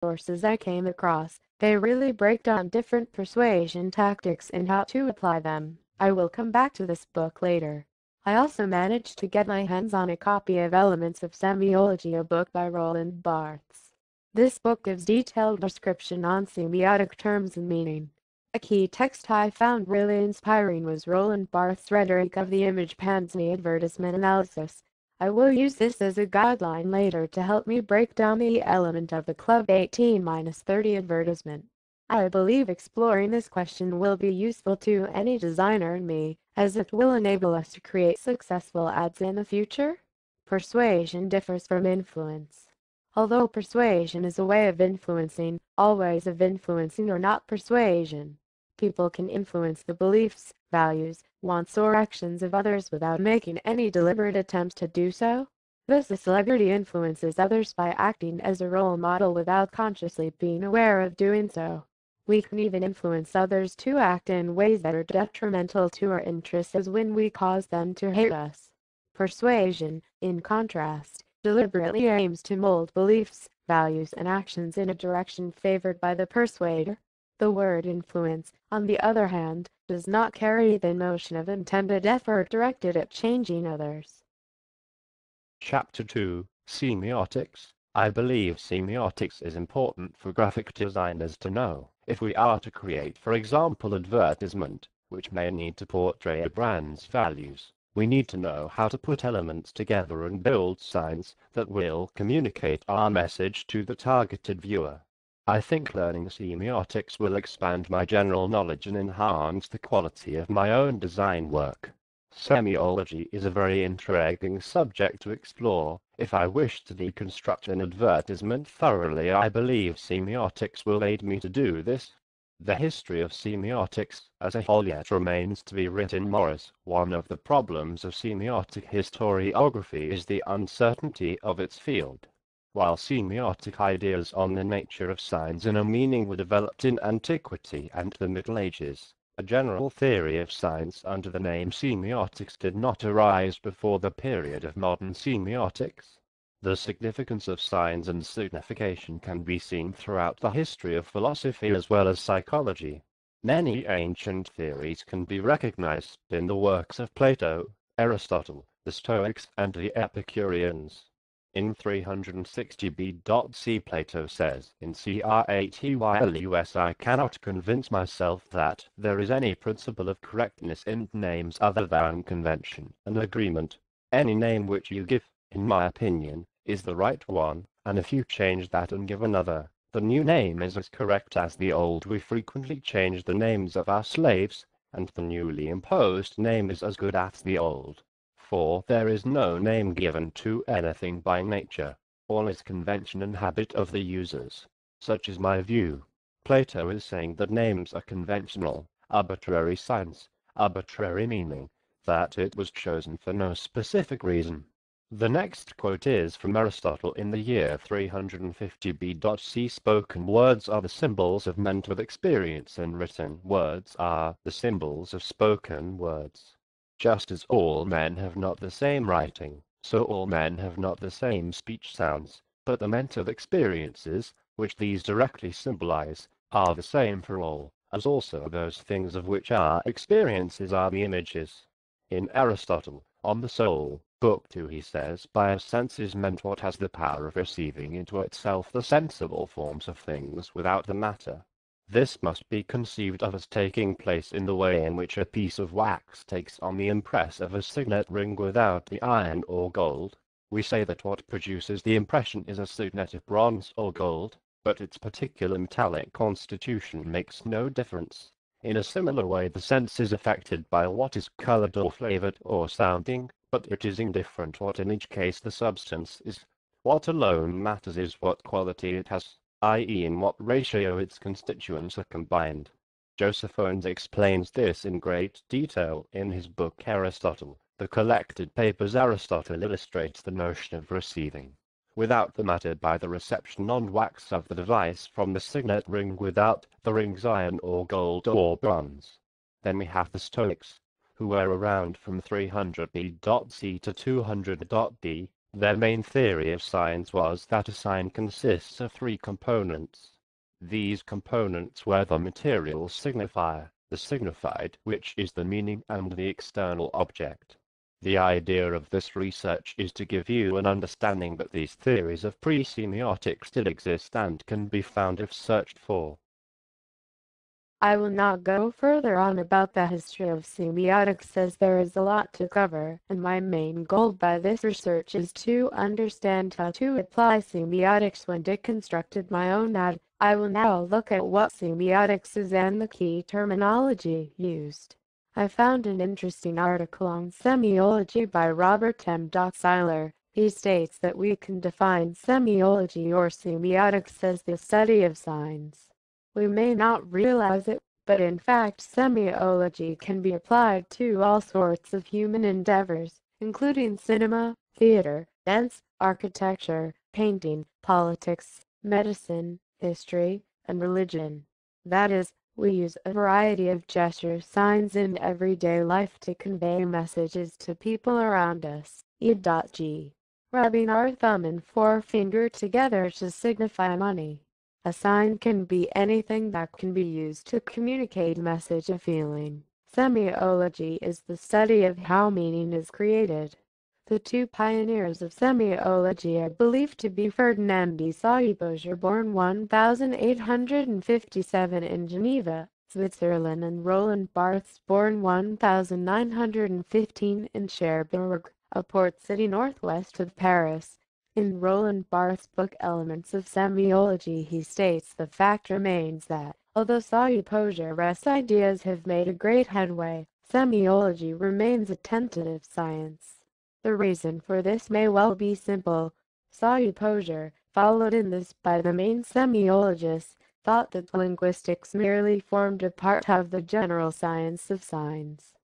sources I came across, they really break down different persuasion tactics and how to apply them. I will come back to this book later. I also managed to get my hands on a copy of Elements of Semiology, a book by Roland Barthes. This book gives detailed description on semiotic terms and meaning. A key text I found really inspiring was Roland Barthes' Rhetoric of the Image Pansy Advertisement Analysis. I will use this as a guideline later to help me break down the element of the Club 18-30 advertisement. I believe exploring this question will be useful to any designer and me, as it will enable us to create successful ads in the future. Persuasion differs from influence. Although persuasion is a way of influencing, all ways of influencing are not persuasion. People can influence the beliefs, values, wants or actions of others without making any deliberate attempts to do so. Thus a celebrity influences others by acting as a role model without consciously being aware of doing so. We can even influence others to act in ways that are detrimental to our interests, as when we cause them to hate us. Persuasion, in contrast, deliberately aims to mold beliefs, values and actions in a direction favored by the persuader. The word influence, on the other hand, does not carry the notion of intended effort directed at changing others. Chapter 2, Semiotics. I believe semiotics is important for graphic designers to know. If we are to create, for example, advertisement, which may need to portray a brand's values, we need to know how to put elements together and build signs that will communicate our message to the targeted viewer. I think learning semiotics will expand my general knowledge and enhance the quality of my own design work. Semiology is a very intriguing subject to explore. If I wish to deconstruct an advertisement thoroughly, I believe semiotics will aid me to do this. The history of semiotics as a whole yet remains to be written. Morris, one of the problems of semiotic historiography is the uncertainty of its field. While semiotic ideas on the nature of signs and a meaning were developed in antiquity and the Middle Ages, a general theory of signs under the name semiotics did not arise before the period of modern semiotics. The significance of signs and signification can be seen throughout the history of philosophy as well as psychology. Many ancient theories can be recognized in the works of Plato, Aristotle, the Stoics, and the Epicureans. In 360 BC, Plato says in Cratylus, I cannot convince myself that there is any principle of correctness in names other than convention and agreement. Any name which you give, in my opinion, is the right one, and if you change that and give another, the new name is as correct as the old. We frequently change the names of our slaves, and the newly imposed name is as good as the old. For there is no name given to anything by nature. All is convention and habit of the users. Such is my view. Plato is saying that names are conventional, arbitrary signs, arbitrary meaning, that it was chosen for no specific reason. The next quote is from Aristotle in the year 350 BC. Spoken words are the symbols of men with experience, and written words are the symbols of spoken words. Just as all men have not the same writing, so all men have not the same speech sounds, but the mental experiences, which these directly symbolize, are the same for all, as also those things of which our experiences are the images. In Aristotle, On the Soul, Book 2, he says, by a sense is meant what has the power of receiving into itself the sensible forms of things without the matter. This must be conceived of as taking place in the way in which a piece of wax takes on the impress of a signet ring without the iron or gold. We say that what produces the impression is a signet of bronze or gold, but its particular metallic constitution makes no difference. In a similar way, the sense is affected by what is colored or flavored or sounding, but it is indifferent what in each case the substance is. What alone matters is what quality it has, i.e. in what ratio its constituents are combined. Josephones explains this in great detail in his book Aristotle, The Collected Papers. Aristotle illustrates the notion of receiving without the matter by the reception on wax of the device from the signet ring without the ring's iron or gold or bronze. Then we have the Stoics, who were around from 300 BC to 200 D. Their main theory of signs was that a sign consists of three components. These components were the material signifier, the signified, which is the meaning, and the external object. The idea of this research is to give you an understanding that these theories of pre-semiotics still exist and can be found if searched for. I will not go further on about the history of semiotics as there is a lot to cover, and my main goal by this research is to understand how to apply semiotics when deconstructed my own ad. I will now look at what semiotics is and the key terminology used. I found an interesting article on semiology by Robert M. Seiler. He states that we can define semiology or semiotics as the study of signs. We may not realize it, but in fact semiology can be applied to all sorts of human endeavors, including cinema, theater, dance, architecture, painting, politics, medicine, history, and religion. That is, we use a variety of gesture signs in everyday life to convey messages to people around us. E.g. rubbing our thumb and forefinger together to signify money. A sign can be anything that can be used to communicate a message or feeling. Semiology is the study of how meaning is created. The two pioneers of semiology are believed to be Ferdinand de Saussure, born 1857 in Geneva, Switzerland, and Roland Barthes, born 1915 in Cherbourg, a port city northwest of Paris. In Roland Barthes' book Elements of Semiology he states the fact remains that, although Saussure's ideas have made a great headway, semiology remains a tentative science. The reason for this may well be simple. Saussure, followed in this by the main semiologists, thought that linguistics merely formed a part of the general science of signs.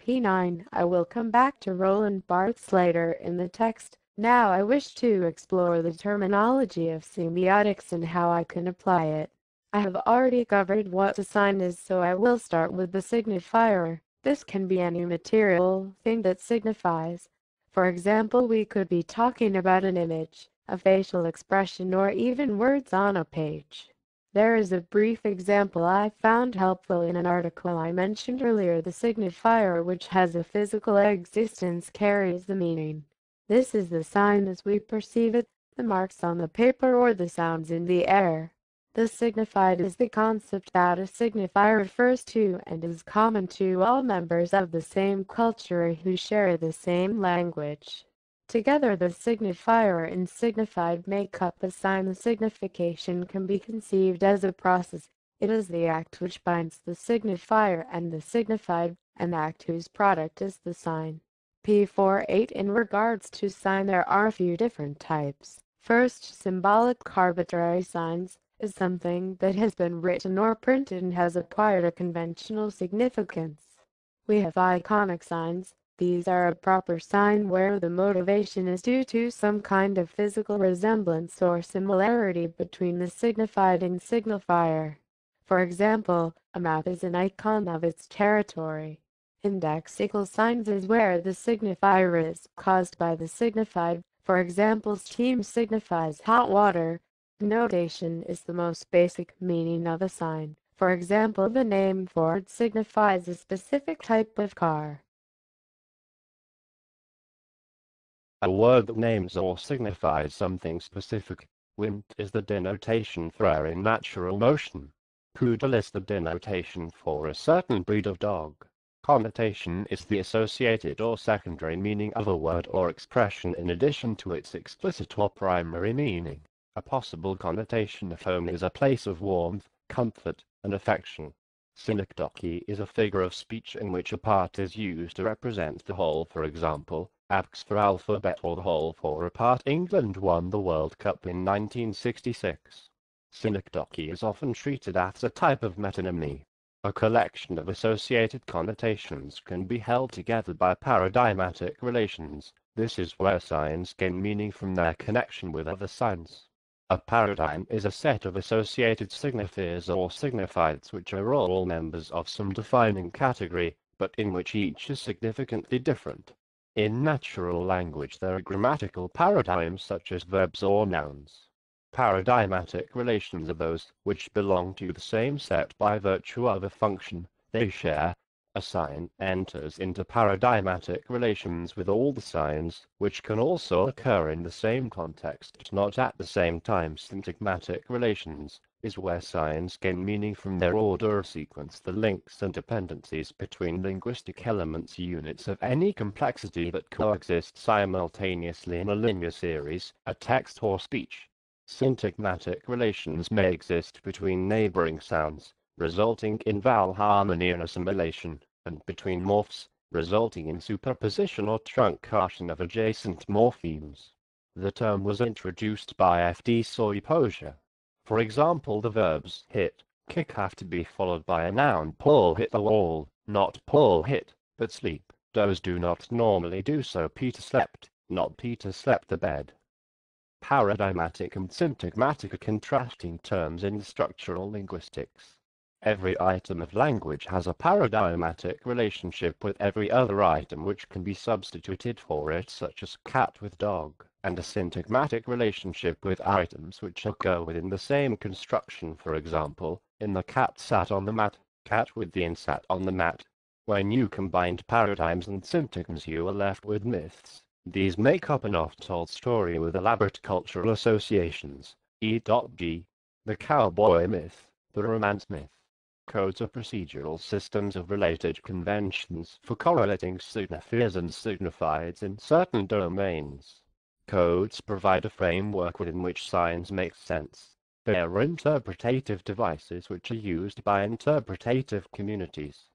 P9. I will come back to Roland Barthes later in the text. Now I wish to explore the terminology of semiotics and how I can apply it. I have already covered what a sign is, so I will start with the signifier. This can be any material thing that signifies. For example, we could be talking about an image, a facial expression, or even words on a page. There is a brief example I found helpful in an article I mentioned earlier. The signifier, which has a physical existence, carries the meaning. This is the sign as we perceive it, the marks on the paper or the sounds in the air. The signified is the concept that a signifier refers to and is common to all members of the same culture who share the same language. Together the signifier and signified make up a sign. The signification can be conceived as a process. It is the act which binds the signifier and the signified, an act whose product is the sign. P48. In regards to sign, there are a few different types. First, symbolic arbitrary signs is something that has been written or printed and has acquired a conventional significance. We have iconic signs. These are a proper sign where the motivation is due to some kind of physical resemblance or similarity between the signified and signifier. For example, a map is an icon of its territory. Indexical signs is where the signifier is caused by the signified. For example, steam signifies hot water. Notation is the most basic meaning of a sign. For example, the name Ford signifies a specific type of car. A word that names or signifies something specific. Wind is the denotation for air in natural motion. Poodle is the denotation for a certain breed of dog. Connotation is the associated or secondary meaning of a word or expression in addition to its explicit or primary meaning. A possible connotation of home is a place of warmth, comfort, and affection. Synecdoche is a figure of speech in which a part is used to represent the whole. For example, ABX for alphabet or the whole for a part. England won the World Cup in 1966. Synecdoche is often treated as a type of metonymy. A collection of associated connotations can be held together by paradigmatic relations. This is where signs gain meaning from their connection with other signs. A paradigm is a set of associated signifiers or signifieds which are all members of some defining category, but in which each is significantly different. In natural language there are grammatical paradigms such as verbs or nouns. Paradigmatic relations are those which belong to the same set by virtue of a function they share. A sign enters into paradigmatic relations with all the signs, which can also occur in the same context, not at the same time. Syntagmatic relations is where signs gain meaning from their order or sequence, the links and dependencies between linguistic elements, units of any complexity that coexist simultaneously in a linear series, a text or speech. Syntagmatic relations may exist between neighboring sounds, resulting in vowel harmony and assimilation, and between morphs, resulting in superposition or truncation of adjacent morphemes. The term was introduced by F.D. Persuasion. For example, the verbs hit, kick have to be followed by a noun. Paul hit the wall, not Paul hit, but sleep. Those do not normally do so. Peter slept, not Peter slept the bed. Paradigmatic and syntagmatic are contrasting terms in structural linguistics. Every item of language has a paradigmatic relationship with every other item which can be substituted for it, such as cat with dog, and a syntagmatic relationship with items which occur within the same construction. For example, in the cat sat on the mat, cat with the in sat on the mat. When you combined paradigms and syntax, you are left with myths. These make up an oft-told story with elaborate cultural associations, e.g. the cowboy myth, the romance myth. Codes are procedural systems of related conventions for correlating signifiers and signifieds in certain domains. Codes provide a framework within which signs make sense. They are interpretative devices which are used by interpretative communities.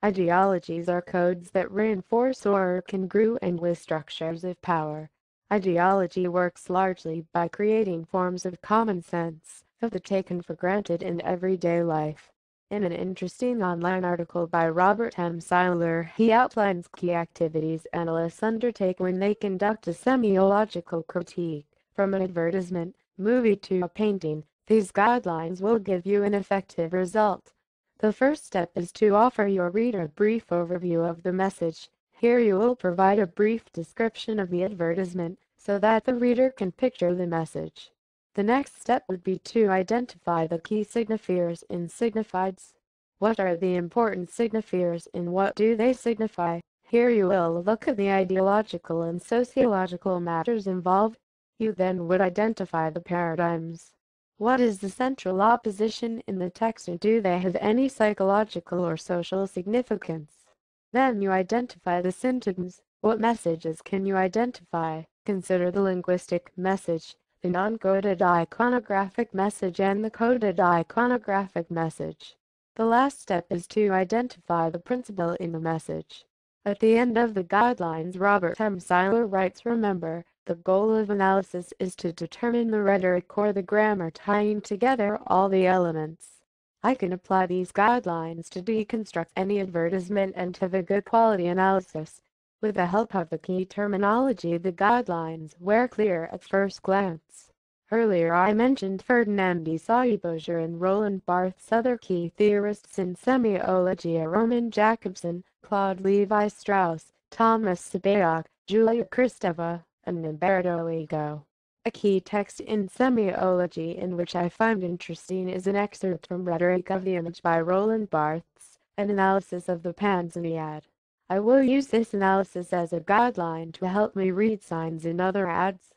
Ideologies are codes that reinforce or congruent with structures of power. Ideology works largely by creating forms of common sense, of the taken for granted in everyday life. In an interesting online article by Robert M. Seiler, he outlines key activities analysts undertake when they conduct a semiological critique. From an advertisement, movie to a painting, these guidelines will give you an effective result. The first step is to offer your reader a brief overview of the message. Here you will provide a brief description of the advertisement so that the reader can picture the message. The next step would be to identify the key signifiers in signifieds. What are the important signifiers and what do they signify? Here you will look at the ideological and sociological matters involved. You then would identify the paradigms. What is the central opposition in the text and do they have any psychological or social significance? Then you identify the syntax. What messages can you identify? Consider the linguistic message, the non-coded iconographic message and the coded iconographic message. The last step is to identify the principle in the message. At the end of the guidelines, Robert M. Seiler writes, remember, the goal of analysis is to determine the rhetoric or the grammar tying together all the elements. I can apply these guidelines to deconstruct any advertisement and have a good quality analysis. With the help of the key terminology, the guidelines were clear at first glance. Earlier I mentioned Ferdinand de Saussure and Roland Barthes. Other key theorists in semiology are Roman Jakobson, Claude Lévi-Strauss, Thomas Sabayoc, Julia Kristeva, and Umberto Eco. A key text in semiology in which I find interesting is an excerpt from Rhetoric of the Image by Roland Barthes, an analysis of the Panzaniad. I will use this analysis as a guideline to help me read signs in other ads.